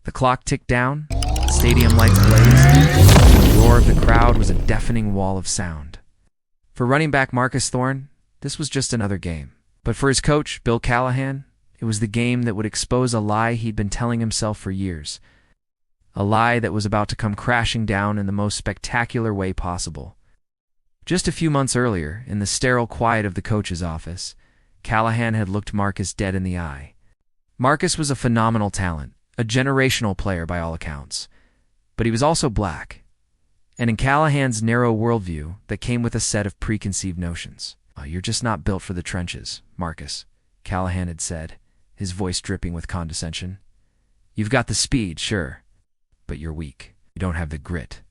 The clock ticked down, the stadium lights blazed, and the roar of the crowd was a deafening wall of sound. For running back Marcus Thorne, this was just another game. But for his coach, Bill Callahan, it was the game that would expose a lie he'd been telling himself for years. A lie that was about to come crashing down in the most spectacular way possible. Just a few months earlier, in the sterile quiet of the coach's office, Callahan had looked Marcus dead in the eye. Marcus was a phenomenal talent, a generational player by all accounts. But he was also black. And in Callahan's narrow worldview, that came with a set of preconceived notions. "Oh, you're just not built for the trenches, Marcus," Callahan had said, his voice dripping with condescension. "You've got the speed, sure, but you're weak. You don't have the grit."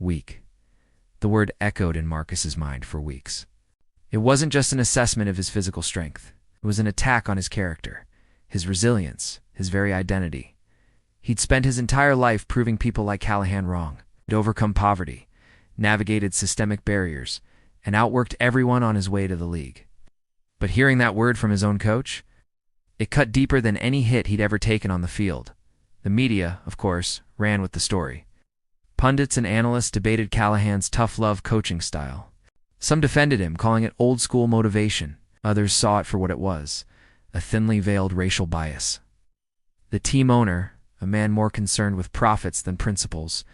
Weak. The word echoed in Marcus's mind for weeks. It wasn't just an assessment of his physical strength. It was an attack on his character, his resilience, his very identity. He'd spent his entire life proving people like Callahan wrong. He'd overcome poverty, navigated systemic barriers, and outworked everyone on his way to the league. But hearing that word from his own coach, it cut deeper than any hit he'd ever taken on the field. The media, of course, ran with the story. Pundits and analysts debated Callahan's tough-love coaching style. Some defended him, calling it old-school motivation. Others saw it for what it was, a thinly veiled racial bias. The team owner, a man more concerned with profits than principles,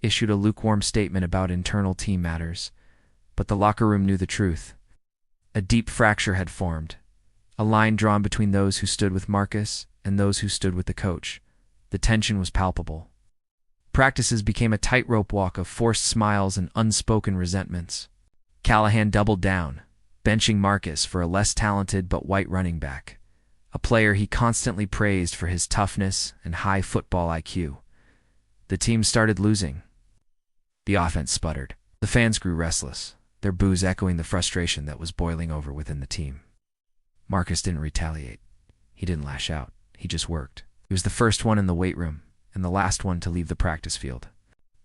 issued a lukewarm statement about internal team matters. But the locker room knew the truth. A deep fracture had formed, a line drawn between those who stood with Marcus and those who stood with the coach. The tension was palpable. Practices became a tightrope walk of forced smiles and unspoken resentments. Callahan doubled down, benching Marcus for a less talented but white running back, a player he constantly praised for his toughness and high football IQ. The team started losing. The offense sputtered. The fans grew restless, their boos echoing the frustration that was boiling over within the team. Marcus didn't retaliate. He didn't lash out. He just worked. He was the first one in the weight room and the last one to leave the practice field.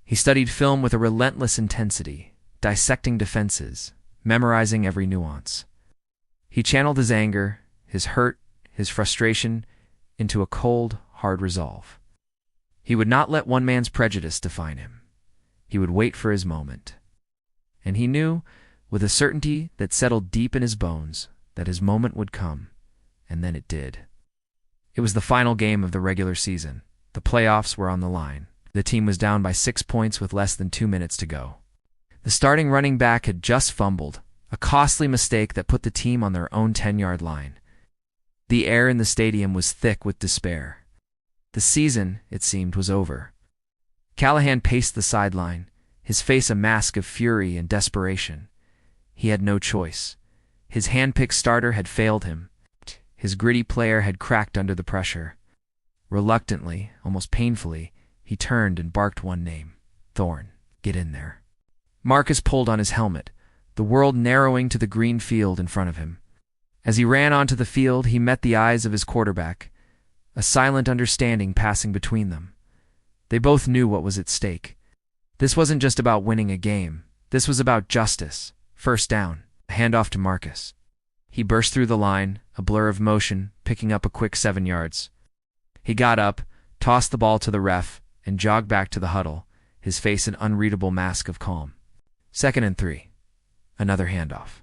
He studied film with a relentless intensity, dissecting defenses, memorizing every nuance. He channeled his anger, his hurt, his frustration into a cold, hard resolve. He would not let one man's prejudice define him. He would wait for his moment. And he knew, with a certainty that settled deep in his bones, that his moment would come, and then it did. It was the final game of the regular season. The playoffs were on the line. The team was down by 6 points with less than 2 minutes to go. The starting running back had just fumbled, a costly mistake that put the team on their own 10-yard line. The air in the stadium was thick with despair. The season, it seemed, was over. Callahan paced the sideline, his face a mask of fury and desperation. He had no choice. His hand-picked starter had failed him. His gritty player had cracked under the pressure. Reluctantly, almost painfully, he turned and barked one name. "Thorne, get in there." Marcus pulled on his helmet, the world narrowing to the green field in front of him. As he ran onto the field, he met the eyes of his quarterback, a silent understanding passing between them. They both knew what was at stake. This wasn't just about winning a game. This was about justice. First down, a handoff to Marcus. He burst through the line, a blur of motion, picking up a quick 7 yards. He got up, tossed the ball to the ref, and jogged back to the huddle, his face an unreadable mask of calm. 2nd and 3. Another handoff.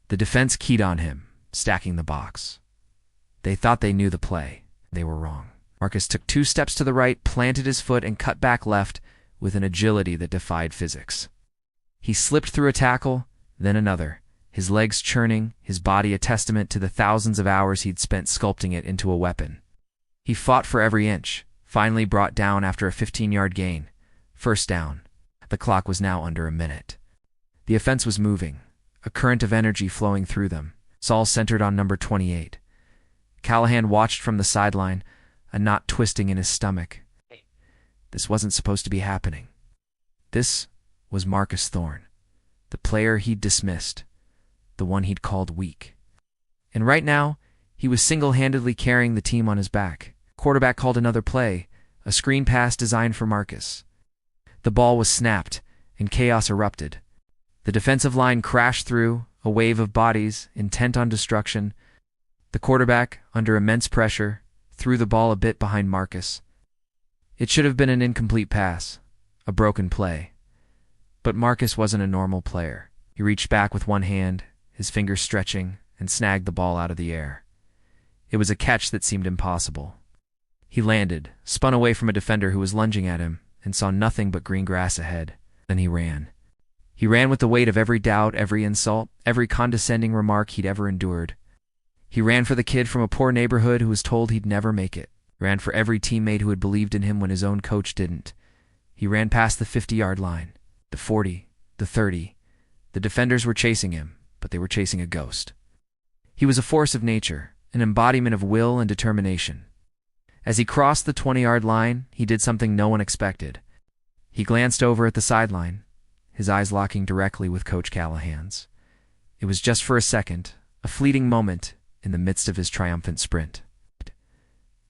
The defense keyed on him, stacking the box. They thought they knew the play. They were wrong. Marcus took 2 steps to the right, planted his foot, and cut back left with an agility that defied physics. He slipped through a tackle, then another, his legs churning, his body a testament to the thousands of hours he'd spent sculpting it into a weapon. He fought for every inch, finally brought down after a 15-yard gain. First down. The clock was now under a minute. The offense was moving, a current of energy flowing through them. Saul centered on number 28. Callahan watched from the sideline, a knot twisting in his stomach. This wasn't supposed to be happening. This was Marcus Thorne, the player he'd dismissed, the one he'd called weak. And right now, he was single-handedly carrying the team on his back. Quarterback called another play, a screen pass designed for Marcus. The ball was snapped, and chaos erupted. The defensive line crashed through, a wave of bodies, intent on destruction. The quarterback, under immense pressure, threw the ball a bit behind Marcus, It should have been an incomplete pass, a broken play. But Marcus wasn't a normal player. He reached back with one hand, his fingers stretching, and snagged the ball out of the air. It was a catch that seemed impossible. He landed, spun away from a defender who was lunging at him, and saw nothing but green grass ahead. Then he ran. He ran with the weight of every doubt, every insult, every condescending remark he'd ever endured. He ran for the kid from a poor neighborhood who was told he'd never make it. Ran for every teammate who had believed in him when his own coach didn't. He ran past the 50-yard line, the 40, the 30. The defenders were chasing him, but they were chasing a ghost. He was a force of nature, an embodiment of will and determination. As he crossed the 20-yard line, he did something no one expected. He glanced over at the sideline, his eyes locking directly with Coach Callahan's. It was just for a second, a fleeting moment in the midst of his triumphant sprint.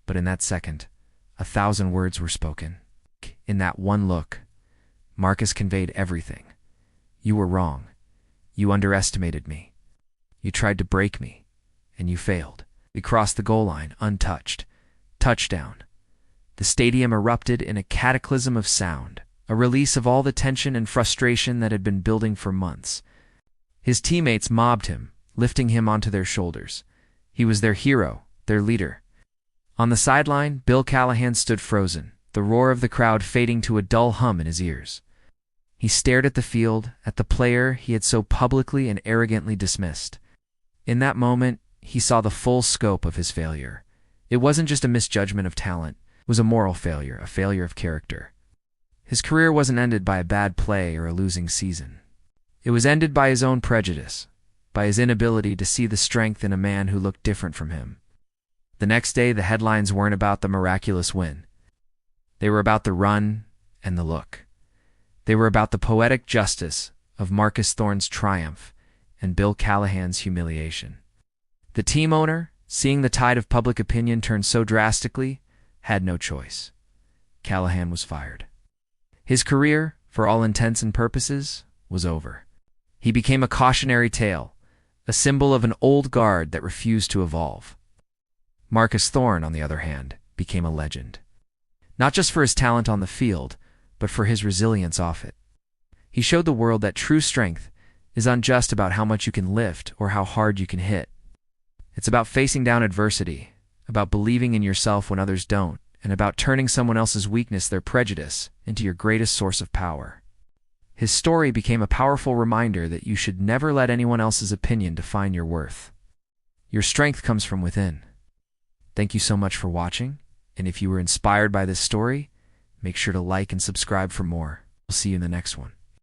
But in that second, 1,000 words were spoken. In that one look, Marcus conveyed everything. You were wrong. You underestimated me. You tried to break me, and you failed. We crossed the goal line untouched. Touchdown. The stadium erupted in a cataclysm of sound, a release of all the tension and frustration that had been building for months. His teammates mobbed him, lifting him onto their shoulders. He was their hero, their leader. On the sideline, Bill Callahan stood frozen, the roar of the crowd fading to a dull hum in his ears. He stared at the field, at the player he had so publicly and arrogantly dismissed. In that moment, he saw the full scope of his failure. It wasn't just a misjudgment of talent, it was a moral failure, a failure of character. His career wasn't ended by a bad play or a losing season. It was ended by his own prejudice, by his inability to see the strength in a man who looked different from him. The next day, the headlines weren't about the miraculous win. They were about the run and the look. They were about the poetic justice of Marcus Thorne's triumph and Bill Callahan's humiliation. The team owner, seeing the tide of public opinion turn so drastically, had no choice. Callahan was fired. His career, for all intents and purposes, was over. He became a cautionary tale, a symbol of an old guard that refused to evolve. Marcus Thorne, on the other hand, became a legend. Not just for his talent on the field, but for his resilience off it. He showed the world that true strength isn't just about how much you can lift or how hard you can hit. It's about facing down adversity, about believing in yourself when others don't, and about turning someone else's weakness, their prejudice, into your greatest source of power. His story became a powerful reminder that you should never let anyone else's opinion define your worth. Your strength comes from within. Thank you so much for watching, and if you were inspired by this story, make sure to like and subscribe for more. We'll see you in the next one.